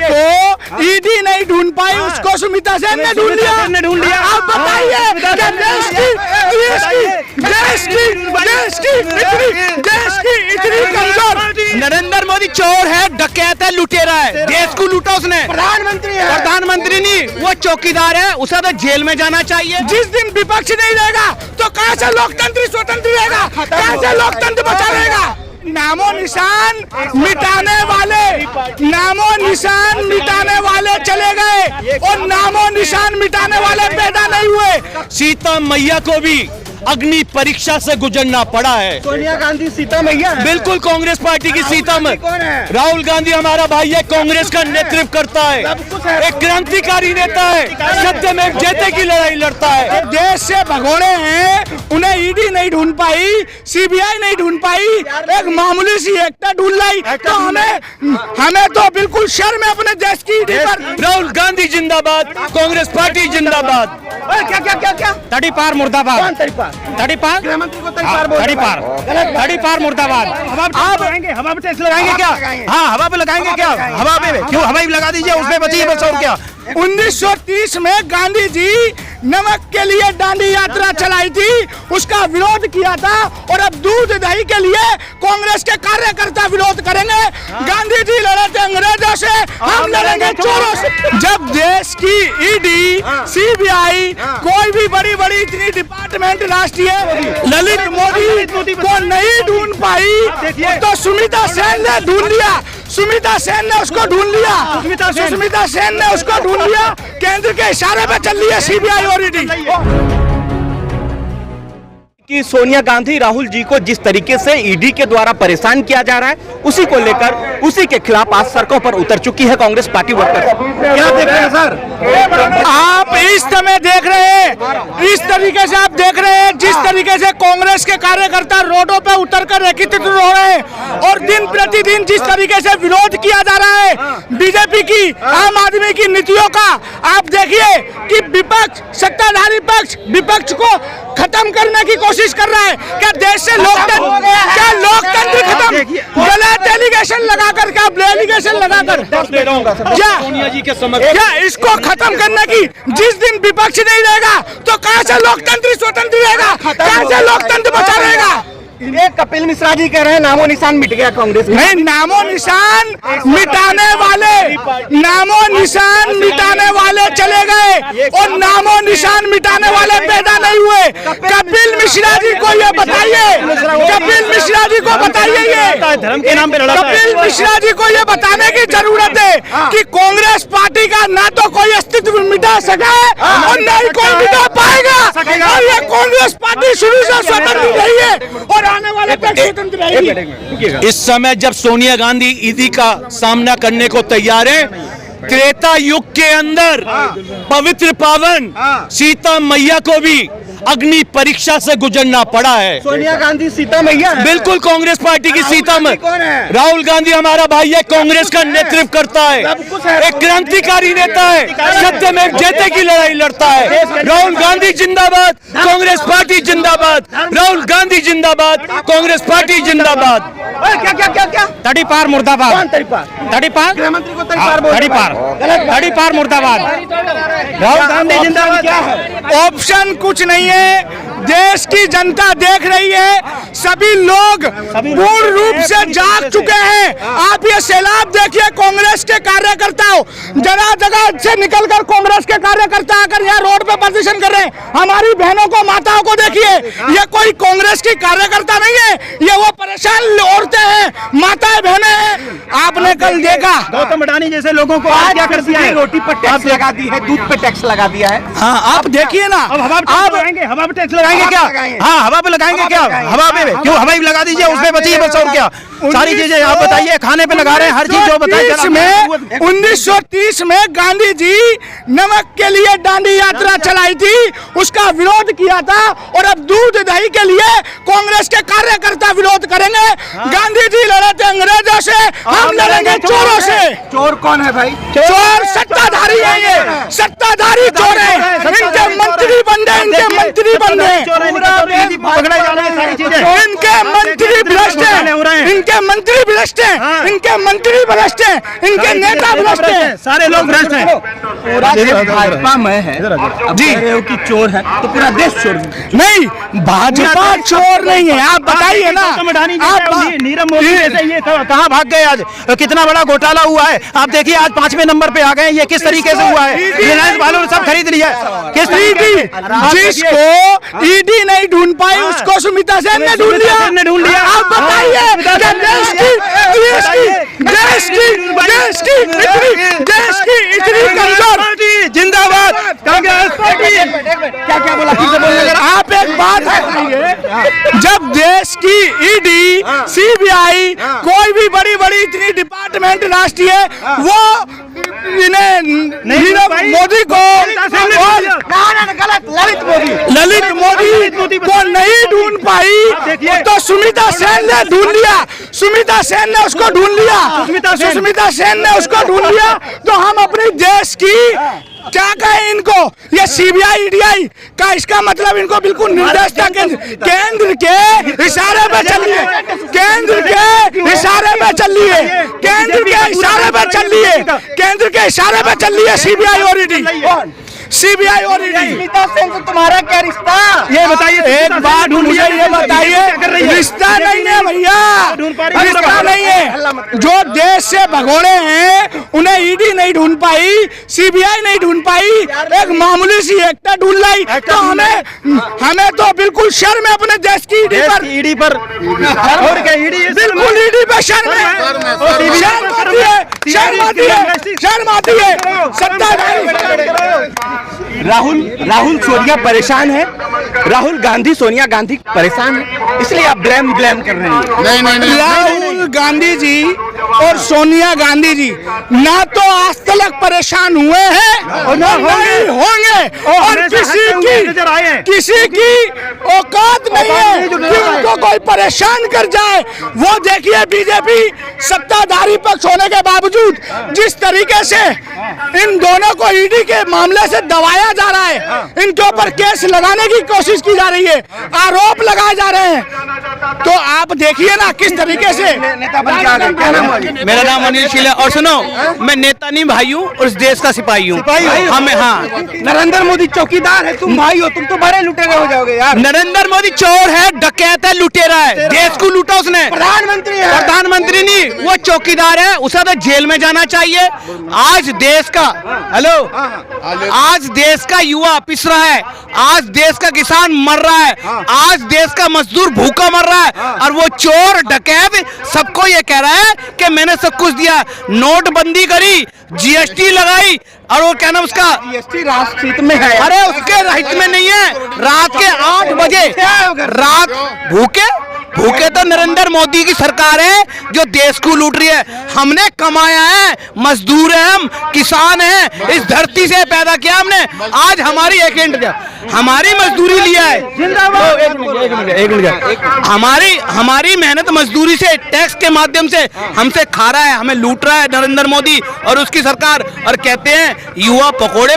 को ईडी नहीं ढूंढ पाई, उसको सुमिता सेन ने ढूंढ लिया। आप बताइए देश की इतनी कमजोर। नरेंद्र मोदी चोर है, डकैत है, लुटेरा है, देश को लूटा उसने। प्रधानमंत्री नहीं, वो चौकीदार है, उसे तो जेल में जाना चाहिए। जिस दिन विपक्ष नहीं रहेगा तो कहां से लोकतंत्र स्वतंत्र रहेगा, कहां से लोकतंत्र बचा रहेगा। नामो निशान मिटाने वाले चले गए और नामो निशान मिटाने वाले पैदा नहीं हुए। सीता मैया को भी अग्नि परीक्षा से गुजरना पड़ा है। सोनिया गांधी सीता मैया है? बिल्कुल कांग्रेस पार्टी की सीता मैया। राहुल गांधी हमारा भाई है, कांग्रेस का नेतृत्व करता है, एक क्रांतिकारी नेता है, सत्य में जयते की लड़ाई लड़ता है। देश से भगोड़े हैं, उन्हें ईडी नहीं ढूंढ पाई, सीबीआई नहीं ढूंढ पाई, एक मामूली सी एक्टर ढूंढ लाई। तो हमें तो बिल्कुल शर्म है अपने देश की ईडी पर। राहुल गांधी जिंदाबाद, कांग्रेस पार्टी जिंदाबाद। क्या तड़ी पार मुर्दाबाद, तड़ी पार, गृहमंत्री को तड़ी पार मुर्दाबाद। आप हवा पे टैक्स लगाएंगे क्या? हाँ, हवा पे लगाएंगे क्या? हवा पे क्यों? हवा भी लगा दीजिए, उसमें बचिए बस और क्या। 1930 में गांधी जी नमक के लिए दांडी यात्रा चलाई थी, उसका विरोध किया था। और अब दूध दही के लिए कांग्रेस के कार्यकर्ता विरोध करेंगे। गांधी जी लड़े थे अंग्रेजों से, हम लड़ेंगे चोरों से। जब देश की ईडी, सीबीआई, कोई भी बड़ी बड़ी इतनी डिपार्टमेंट राष्ट्रीय ललित मोदी को नहीं ढूंढ पाई, तो सुमिता सेन ने ढूंढ लिया। सुमिता सेन ने उसको ढूंढ लिया। केंद्र के इशारे पे चल रही है सीबीआई और ईडी। कि सोनिया गांधी राहुल जी को जिस तरीके से ईडी के द्वारा परेशान किया जा रहा है, उसी को लेकर उसी के खिलाफ आज सड़कों पर उतर चुकी है कांग्रेस पार्टी वर्कर्स। क्या देख रहे हैं सर? आप इस समय देख रहे हैं, इस तरीके से आप देख रहे हैं जिस तरीके से कांग्रेस के कार्यकर्ता रोडों पे उतरकर एकत्रित हो रहे हैं और दिन प्रतिदिन जिस तरीके से विरोध किया जा रहा है बीजेपी की, आम आदमी की नीतियों का। आप देखिए कि विपक्ष, सत्ताधारी पक्ष विपक्ष को खत्म करने की कोशिश कर रहा है। क्या देश से लोकतंत्र खत्म? गलत एलिगेशन लगाकर, क्या एलिगेशन लगाकर क्या इसको खत्म करने की? जिस दिन विपक्ष नहीं रहेगा तो कहां से लोकतंत्र स्वतंत्र रहेगा, कहां से लोकतंत्र बचा रहेगा। कपिल मिश्रा जी कह रहे हैं नामो निशान मिट गया कांग्रेस में। नहीं, नामो निशान मिटाने वाले चले गए और नामो निशान मिटाने वाले पैदा नहीं हुए। कपिल मिश्रा जी को ये बताइए, कपिल मिश्रा जी को बताइए, ये धर्म के नाम पे लड़ा। कपिल मिश्रा जी को ये बताने की जरूरत है कि कांग्रेस पार्टी का ना तो कोई अस्तित्व मिटा सका और न ही कोई मिटा पाएगा। और ये कांग्रेस पार्टी शुरू से स्वतंत्र रही है और आने वाले तक स्वतंत्र रहेगी। इस समय जब सोनिया गांधी ईडी का सामना करने को तैयार है, त्रेता युग के अंदर पवित्र पावन सीता मैया को भी अग्नि परीक्षा से गुजरना पड़ा है। सोनिया गांधी सीता मैया है? बिल्कुल कांग्रेस पार्टी की सीता मैया। राहुल गांधी हमारा भाई है, कांग्रेस का नेतृत्व करता है, एक क्रांतिकारी नेता है, सत्य में जयते की लड़ाई लड़ता है। राहुल गांधी जिंदाबाद, कांग्रेस पार्टी जिंदाबाद। राहुल गांधी जिंदाबाद, कांग्रेस पार्टी जिंदाबाद। क्या तड़ी पार मुर्दाबाद, तड़ी पार, गृहमंत्री को तड़ी पार मुर्दाबाद। राहुल गांधी जिंदाबाद क्या है? ऑप्शन कुछ नहीं है। देश की जनता देख रही है, सभी लोग पूर्ण रूप से जाग चुके हैं। आप ये सैलाब देखिए कांग्रेस के कार्यकर्ताओं, जगह से निकलकर कांग्रेस के कार्यकर्ता आकर यहाँ रोड पे प्रदर्शन कर रहे हैं। हमारी बहनों को, माताओं को देखिए, ये कोई कांग्रेस की कार्यकर्ता नहीं है, ये वो परेशान औरतें हैं, माताएं, बहनें हैं। आपने कल देखा गौतम अडानी जैसे लोगों को आज क्या कर दिया है? रोटी पर टैक्स लगा दी है, दूध पे टैक्स लगा दिया है। हाँ, आप देखिए ना, हवा पे टैक्स लगाएंगे क्या? हाँ, हवा पे लगाएंगे क्या? हवा पे क्यों? हवा भी लगा दीजिए, उसमें बचिए बस और क्या। सारी चीजें आप बताइए, खाने पे लगा रहे हैं, हर चीज जो बताइए। 1930 में गांधी जी नमक के लिए दांडी यात्रा चलाई थी, उसका विरोध किया था। और अब दूध दही के लिए कांग्रेस के कार्यकर्ता विरोध करेंगे। गांधी जी लड़े थे अंग्रेजों से, हम लड़ेंगे चोरों से। चोर कौन है भाई? चोर सत्ताधारी है, ये सत्ताधारी चोर है। इनके मंत्री बन गए, इनके मंत्री बन गए, इनके मंत्री भ्रष्ट हैं, इनके मंत्री भ्रष्ट हैं, इनके मंत्री भ्रष्ट हैं, इनके नेता भ्रष्ट भ्रष्ट हैं, सारे लोग भ्रष्ट हैं। पूरा देश भाजपा में है, अब जी। कह रहे हो कि चोर है, तो पूरा देश चोर नहीं, भाजपा चोर नहीं है, आप बताइए ना। नीरव मोदी जैसे ये कहाँ भाग गए आज? कितना बड़ा घोटाला हुआ है। आप देखिए आज 5वें नंबर पे आ गए। ये किस तरीके से हुआ है? रिलायंस वालों ने सब खरीद लिया। किस तरीके? जिसको ईडी नहीं ढूंढ पाई उसको सुमिता सेन ने ढूंढ लिया। आप बताइए क्या देश की इतनी कमजोर जिंदाबाद कांग्रेस पार्टी। क्या बोला? आप एक बात है, जब देश की ईडी, सीबीआई, कोई भी बड़ी बड़ी इतनी डिपार्टमेंट राष्ट्रीय वो इन्हें नीरव मोदी को ललित मोदी को नहीं ढूंढ पाई तो सुमिता सेन ने ढूंढ लिया। सुमिता सेन ने उसको ढूंढ लिया। सुमिता सेन ने उसको ढूंढ लिया। तो हम अपने देश की क्या कहें इनको? ये सीबीआई ईडीआई का इसका मतलब इनको बिल्कुल निर्देश था। केंद्र के इशारे पे चलिए, केंद्र के इशारे पे चलिए, केंद्र के इशारे पे चलिए, केंद्र के इशारे पे चलिए सीबीआई और ईडी, सीबीआई और ईडी। सुमिता सेन से तुम्हारा क्या रिश्ता? ये बताइए, एक बात मुझे ये बताइए, रिश्ता नहीं है भैया, रिश्ता नहीं है। जो देश से भगोड़े हैं उन्हें ईडी नहीं ढूंढ पाई, सीबीआई नहीं ढूंढ पाई, एक मामूली सी एक्टर ढूंढ लाई। तो हमें तो बिल्कुल शर्म है अपने देश की ईडी पर। और क्या ईडी? बिल्कुल ईडी पे शर्म है, शर्म आती है, शर्म आती है। सत्ताधारी राहुल सोनिया परेशान है, राहुल गांधी सोनिया गांधी परेशान है, इसलिए आप ब्लेम कर रहे हैं। नहीं, राहुल गांधी जी और सोनिया गांधी जी ना तो आज तक परेशान हुए हैं और नहीं होंगे, और किसी की औकात नहीं है कि उनको कोई परेशान कर जाए। वो देखिए बीजेपी सत्ताधारी पक्ष होने के बावजूद जिस तरीके से इन दोनों को ईडी के मामले से दबाया जा रहा है, इनके ऊपर केस लगाने की कोशिश की जा रही है, आरोप लगाए जा रहे हैं। तो आप देखिए ना किस तरीके से। मेरा नाम अनिल शील है और सुनो, मैं नेता नहीं भाई हूँ और इस देश का सिपाही हूँ। हमें हाँ, नरेंद्र मोदी चौकीदार है, तुम भाई हो, तुम तो बड़े लुटेरे हो जाओगे यार। नरेंद्र मोदी चोर है, डकैत है, लुटेरा है, देश को लूटा उसने। प्रधानमंत्री है, प्रधानमंत्री नहीं, वो चौकीदार है, उसे तो जेल में जाना चाहिए। आज देश का आज देश का युवा पिस रहा है, आज देश का किसान मर रहा है, आज देश का मजदूर भूखा मर रहा है, और वो चोर डकैत सबको ये कह रहा है कि मैंने सब कुछ दिया। नोटबंदी करी, जीएसटी लगाई, और वो कहना उसका जीएसटी राष्ट्र हित में है। अरे उसके हित में नहीं है। रात के 8 बजे रात भूखे तो नरेंद्र मोदी की सरकार है जो देश को लूट रही है। हमने कमाया है, मजदूर है, हम किसान हैं, इस धरती से पैदा किया हमने। आज हमारी हमारी मजदूरी लिया है। हमारी मेहनत मजदूरी से, टैक्स के माध्यम से हमसे खा रहा है, हमें लूट रहा है नरेंद्र मोदी और उसकी सरकार। और कहते हैं युवा पकोड़े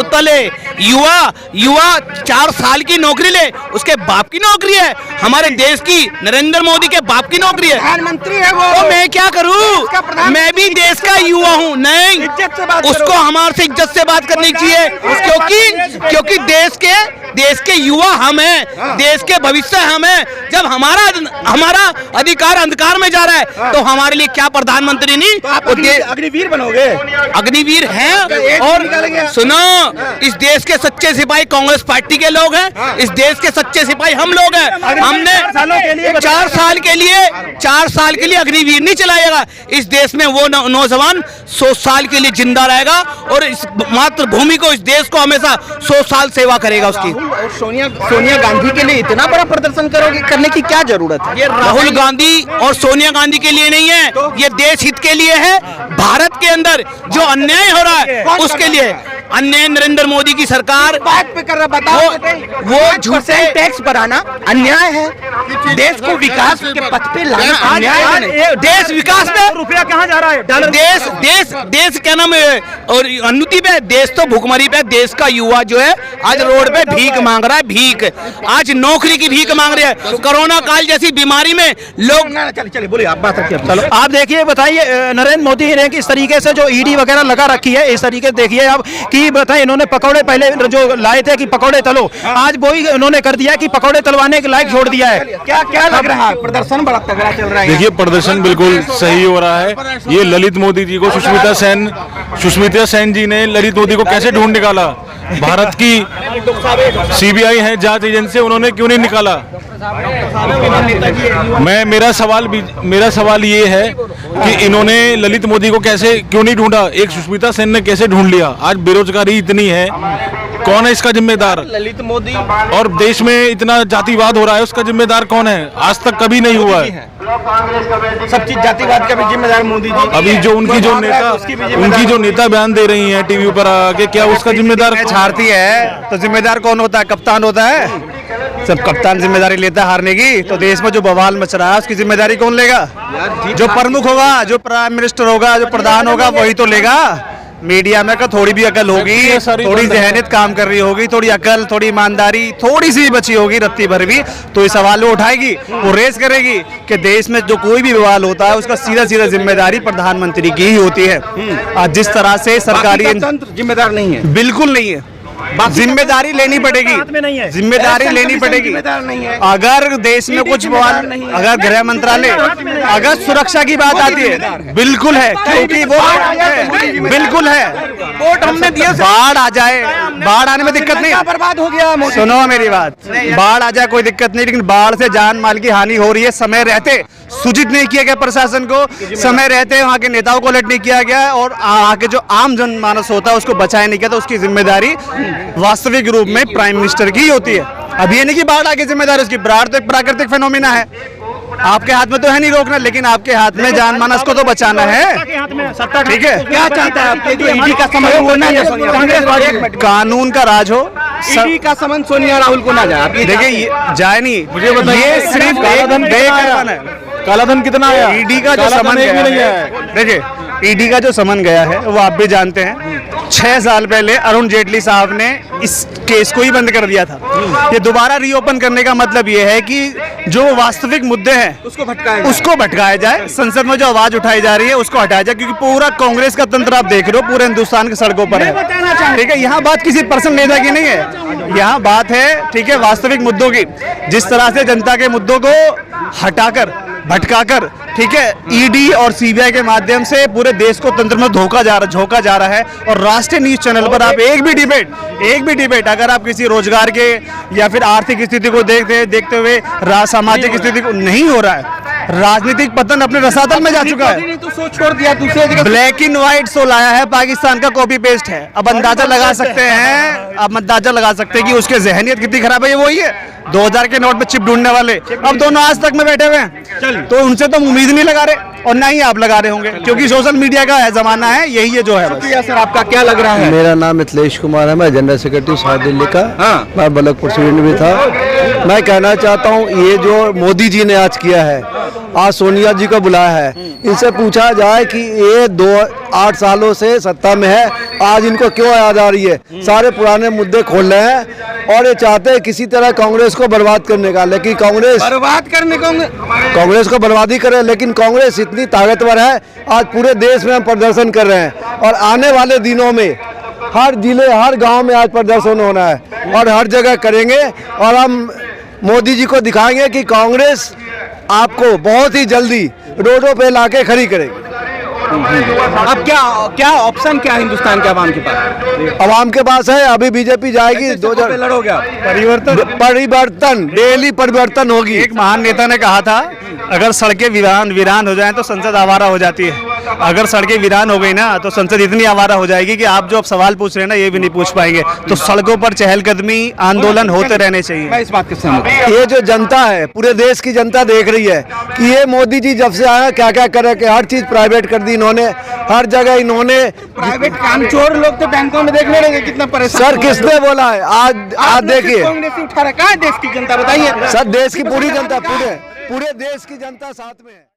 तले, युवा 4 साल की नौकरी ले, उसके बाप की नौकरी है। हमारे देश की नरेंद्र मोदी के बाप की नौकरी है, प्रधानमंत्री है वो। तो मैं क्या करूं? मैं भी देश का युवा हूं। नहीं, उसको हमारे से इज्जत से बात करनी चाहिए, क्योंकि देश के युवा हम हैं, देश के भविष्य हम हैं। जब हमारा अधिकार अंधकार में जा रहा है तो हमारे लिए क्या प्रधानमंत्री नहीं, तो अग्निवीर बनोगे। अग्निवीर हैं। और सुनो, इस देश के सच्चे सिपाही कांग्रेस पार्टी के लोग हैं, इस देश के सच्चे सिपाही हम लोग हैं। हमने 4 साल के लिए अग्निवीर नहीं चलाएगा। इस देश में वो नौजवान 100 साल के लिए जिंदा रहेगा और इस मातृभूमि को, इस देश को हमेशा 100 साल सेवा करेगा उसकी। और सोनिया गांधी के लिए इतना बड़ा प्रदर्शन करने की क्या जरूरत है? ये राहुल गांधी और सोनिया गांधी के लिए नहीं है, ये देश हित के लिए है। भारत के अंदर जो अन्याय हो रहा है उसके लिए। अन्य नरेंद्र मोदी की सरकार बात पे कर रहा, बताओ वो झूठे टैक्स बढ़ाना अन्याय है। देश को विकास के पथ पे लाना अन्याय है। देश विकास में रुपया कहाँ जा रहा है? डॉलर देश क्या नाम है और उन्नति पे, देश तो भुखमरी पे। देश का युवा जो है आज रोड पे भीख मांग रहा है, भीख, आज नौकरी की भीख मांग रहे हैं। कोरोना काल जैसी बीमारी में लोग, चलिए बोलिए, आप बात रखिए। चलो आप देखिए, बताइए नरेंद्र मोदी ने किस तरीके से जो ईडी वगैरह लगा रखी है, इस तरीके से देखिए आप कि बताएं, इन्होंने पकौड़े पहले जो लाए थे कि पकौड़े तलो, आज वही इन्होंने कर दिया कि पकौड़े तलवाने के लायक छोड़ दिया है। क्या क्या लग रहा है? प्रदर्शन बड़ा तगड़ा चल रहा है। देखिए प्रदर्शन बिल्कुल सही हो रहा है। ये ललित मोदी जी को सुष्मिता सेन जी ने ललित मोदी को कैसे ढूंढ निकाला? भारत की सीबीआई है जांच एजेंसी, उन्होंने क्यों नहीं निकाला? मेरा सवाल ये है कि इन्होंने ललित मोदी को कैसे क्यों नहीं ढूंढा? एक सुष्मिता सेन ने कैसे ढूंढ लिया? आज बेरोजगारी इतनी है, कौन है इसका जिम्मेदार? ललित मोदी। और देश में इतना जातिवाद हो रहा है, उसका जिम्मेदार कौन है? आज तक कभी नहीं हुआ है। सब चीज जातिवाद का भी जिम्मेदार मोदी जी। अभी जो उनकी जो नेता बयान दे रही हैं टीवी पर आके, क्या उसका जिम्मेदार हारती है तो जिम्मेदार कौन होता है? कप्तान होता है। सब कप्तान जिम्मेदारी लेता है हारने की, तो देश में जो बवाल मच रहा है उसकी जिम्मेदारी कौन लेगा? जो प्रमुख होगा, जो प्राइम मिनिस्टर होगा, जो प्रधान होगा, वही तो लेगा। मीडिया में थोड़ी भी अकल होगी, थोड़ी जहनियत काम कर रही होगी, थोड़ी अकल, थोड़ी ईमानदारी थोड़ी सी बची होगी रत्ती भर भी, तो इस सवाल को उठाएगी, वो रेस करेगी कि देश में जो कोई भी विवाद होता है उसका सीधा सीधा जिम्मेदारी प्रधानमंत्री की ही होती है। आज जिस तरह से सरकारी जिम्मेदार नहीं है, बिल्कुल नहीं है। जिम्मेदारी लेनी पड़ेगी, जिम्मेदारी लेनी पड़ेगी। अगर देश में कुछ बवाल, अगर गृह मंत्रालय, अगर सुरक्षा की बात आती है, बिल्कुल है, क्योंकि वो बिल्कुल है। वोट हमने दिया, बाढ़ आ जाए, बाढ़ आने में दिक्कत नहीं, बर्बाद हो गया। सुनो मेरी बात, बाढ़ आ जाए कोई दिक्कत नहीं, लेकिन बाढ़ से जान माल की हानि हो रही है, समय रहते सूचित नहीं किया गया प्रशासन को, समय रहते वहाँ के नेताओं को अलर्ट नहीं किया गया, और आगे जो आम जनमानस होता है उसको बचाया नहीं गया, तो उसकी जिम्मेदारी वास्तविक रूप में प्राइम मिनिस्टर की होती है। अब ये नहीं कि बाढ़ आगे जिम्मेदारी उसकी, बाढ़ तो एक प्राकृतिक फेनोमेना है, आपके हाथ में तो है नहीं रोकना, लेकिन आपके हाथ में जानमानस को तो बचाना है। ठीक है, क्या चाहता है आपके जो ईडी का संबंध होना है? कानून का राज हो, ईडी का संबंध सोनिया राहुल को ना जाए। देखिए जाए नहीं, मुझे बताइए, ये सिर्फ काला धन कितना आया? ईडी का जो समन गया है, देखिए ईडी का जो समन गया है वो आप भी जानते हैं, 6 साल पहले अरुण जेटली साहब ने इस केस को ही बंद कर दिया था। ये दोबारा रीओपन करने का मतलब ये है कि जो वास्तविक मुद्दे हैं उसको भटकाया जाए, संसद में जो आवाज उठाई जा रही है उसको हटाया जाए, क्योंकि पूरा कांग्रेस का तंत्र आप देख रहे हो पूरे हिंदुस्तान की सड़कों पर है। ठीक है, यहाँ बात किसी पर्सन नेता की नहीं है, यहाँ बात है, ठीक है, वास्तविक मुद्दों की। जिस तरह से जनता के मुद्दों को हटाकर, भटकाकर, ठीक है, ईडी और सीबीआई के माध्यम से पूरे देश को तंत्र में झोंका जा रहा है। और राष्ट्रीय न्यूज चैनल पर आप एक भी डिबेट अगर आप किसी रोजगार के या फिर आर्थिक स्थिति को देखते हुए सामाजिक स्थिति को, नहीं हो रहा है। राजनीतिक पतन अपने रसातल में जा चुका है, तो सोच छोड़ दिया, दूसरे ब्लैक एंड व्हाइट शो लाया है, पाकिस्तान का कॉपी पेस्ट है। अब अंदाजा लगा सकते हैं कि उसके जहनियत कितनी खराब है। ये वही है 2000 के नोट में चिप ढूंढने वाले, अब दोनों आज तक में बैठे हुए हैं, तो उनसे तो उम्मीद नहीं लगा रहे, और ना ही आप लगा रहे होंगे, क्योंकि सोशल मीडिया का है जमाना है, यही है जो है बस। सर आपका क्या लग रहा है? मेरा नाम मिथिलेश कुमार है, मैं जनरल सेक्रेटरी साउथ दिल्ली का। मैं बलक प्रेसिडेंट भी था। मैं कहना चाहता हूँ, ये जो मोदी जी ने आज किया है, आज सोनिया जी को बुलाया है, इनसे पूछा जाए कि ये 8 सालों से सत्ता में है, आज इनको क्यों याद आ रही है? सारे पुराने मुद्दे खोल रहे हैं और ये चाहते हैं किसी तरह कांग्रेस को बर्बाद करने का, लेकिन कांग्रेस को बर्बादी करे, लेकिन कांग्रेस इतनी ताकतवर है, आज पूरे देश में हम प्रदर्शन कर रहे हैं, और आने वाले दिनों में हर जिले, हर गांव में आज प्रदर्शन होना है, और हर जगह करेंगे, और हम मोदी जी को दिखाएंगे कि कांग्रेस आपको बहुत ही जल्दी रोडों पे लाके खड़ी करेगी। अब क्या ऑप्शन क्या है हिंदुस्तान के अवाम के पास? अवाम के पास है, अभी बीजेपी जाएगी, 2000 लड़ोगे आप? परिवर्तन, डेली परिवर्तन होगी। एक महान नेता ने कहा था, अगर सड़कें वीरान हो जाएं तो संसद आवारा हो जाती है। अगर सड़कें वीरान हो गई ना तो संसद इतनी आवारा हो जाएगी कि आप जो अब सवाल पूछ रहे हैं ना ये भी नहीं पूछ पाएंगे। तो सड़कों पर चहलकदमी आंदोलन होते रहने चाहिए। मैं इस बात के सहमत हूं। ये जो जनता है, पूरे देश की जनता देख रही है कि ये मोदी जी जब से आया क्या क्या करे, कि हर चीज प्राइवेट कर दी इन्होंने, हर जगह इन्होंने। प्राइवेट कामचोर लोग तो बैंकों में देखने लगे कितना परेशान। सर किसने बोला है? आज देखिए कांग्रेस ही उठा रखा है देश की जनता, बताइए। सर देश की पूरी जनता, पूरे देश की जनता साथ में है।